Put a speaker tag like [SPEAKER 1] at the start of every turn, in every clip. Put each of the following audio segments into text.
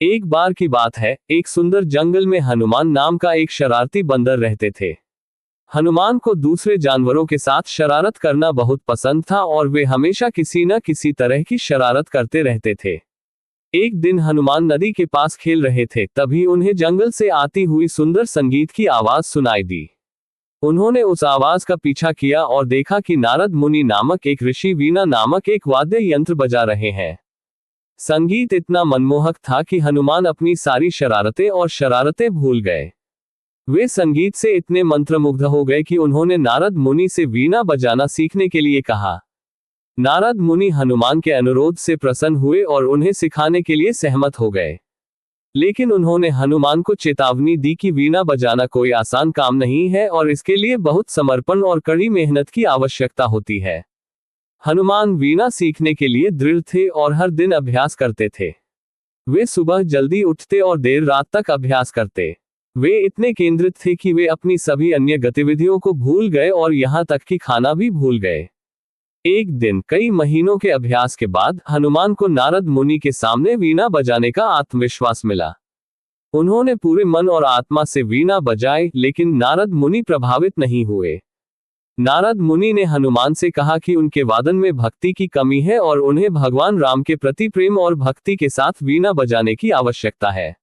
[SPEAKER 1] एक बार की बात है, एक सुंदर जंगल में हनुमान नाम का एक शरारती बंदर रहते थे। हनुमान को दूसरे जानवरों के साथ शरारत करना बहुत पसंद था और वे हमेशा किसी न किसी तरह की शरारत करते रहते थे। एक दिन हनुमान नदी के पास खेल रहे थे, तभी उन्हें जंगल से आती हुई सुंदर संगीत की आवाज सुनाई दी। उन्होंने उस आवाज का पीछा किया और देखा कि नारद मुनि नामक एक ऋषि वीणा नामक एक वाद्य यंत्र बजा रहे हैं। संगीत इतना मनमोहक था कि हनुमान अपनी सारी शरारतें भूल गए। वे संगीत से इतने मंत्रमुग्ध हो गए कि उन्होंने नारद मुनि से वीणा बजाना सीखने के लिए कहा। नारद मुनि हनुमान के अनुरोध से प्रसन्न हुए और उन्हें सिखाने के लिए सहमत हो गए। लेकिन उन्होंने हनुमान को चेतावनी दी कि वीणा बजाना कोई आसान काम नहीं है और इसके लिए बहुत समर्पण और कड़ी मेहनत की आवश्यकता होती है। हनुमान वीणा सीखने के लिए दृढ़ थे और हर दिन अभ्यास करते थे। वे सुबह जल्दी उठते और देर रात तक अभ्यास करते। वे इतने केंद्रित थे कि वे अपनी सभी अन्य गतिविधियों को भूल गए और यहाँ तक कि खाना भी भूल गए। एक दिन कई महीनों के अभ्यास के बाद हनुमान को नारद मुनि के सामने वीणा बजाने का आत्मविश्वास मिला। उन्होंने पूरे मन और आत्मा से वीणा बजाई, लेकिन नारद मुनि प्रभावित नहीं हुए। नारद मुनि ने हनुमान से कहा कि उनके वादन में भक्ति की कमी है और उन्हें भगवान राम के प्रति प्रेम और भक्ति के साथ वीणा बजाने की आवश्यकता है।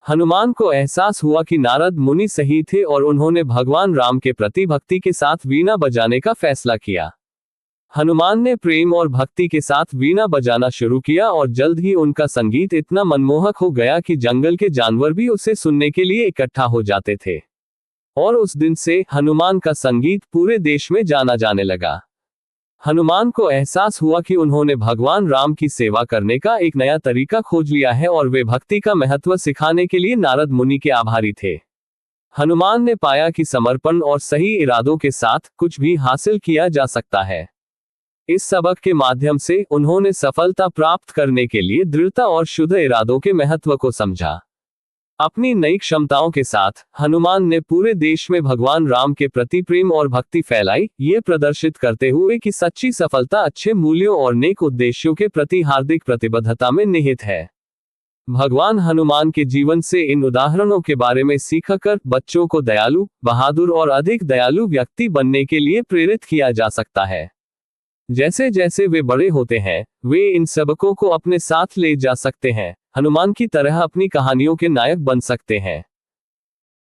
[SPEAKER 1] हनुमान को एहसास हुआ कि नारद मुनि सही थे और उन्होंने भगवान राम के प्रति भक्ति के साथ वीणा बजाने का फैसला किया। हनुमान ने प्रेम और भक्ति के साथ वीणा बजाना शुरू किया और जल्द ही उनका संगीत इतना मनमोहक हो गया कि जंगल के जानवर भी उसे सुनने के लिए इकट्ठा हो जाते थे। और उस दिन से हनुमान का संगीत पूरे देश में जाना जाने लगा। हनुमान को एहसास हुआ कि उन्होंने भगवान राम की सेवा करने का एक नया तरीका खोज लिया है और वे भक्ति का महत्व सिखाने के लिए नारद मुनि के आभारी थे। हनुमान ने पाया कि समर्पण और सही इरादों के साथ कुछ भी हासिल किया जा सकता है। इस सबक के माध्यम से उन्होंने सफलता प्राप्त करने के लिए दृढ़ता और शुद्ध इरादों के महत्व को समझा। अपनी नई क्षमताओं के साथ हनुमान ने पूरे देश में भगवान राम के प्रति प्रेम और भक्ति फैलाई, ये प्रदर्शित करते हुए कि सच्ची सफलता अच्छे मूल्यों और नेक उद्देश्यों के प्रति हार्दिक प्रतिबद्धता में निहित है। भगवान हनुमान के जीवन से इन उदाहरणों के बारे में सीखकर बच्चों को दयालु, बहादुर और अधिक दयालु व्यक्ति बनने के लिए प्रेरित किया जा सकता है। जैसे जैसे वे बड़े होते हैं, वे इन सबकों को अपने साथ ले जा सकते हैं, हनुमान की तरह अपनी कहानियों के नायक बन सकते हैं।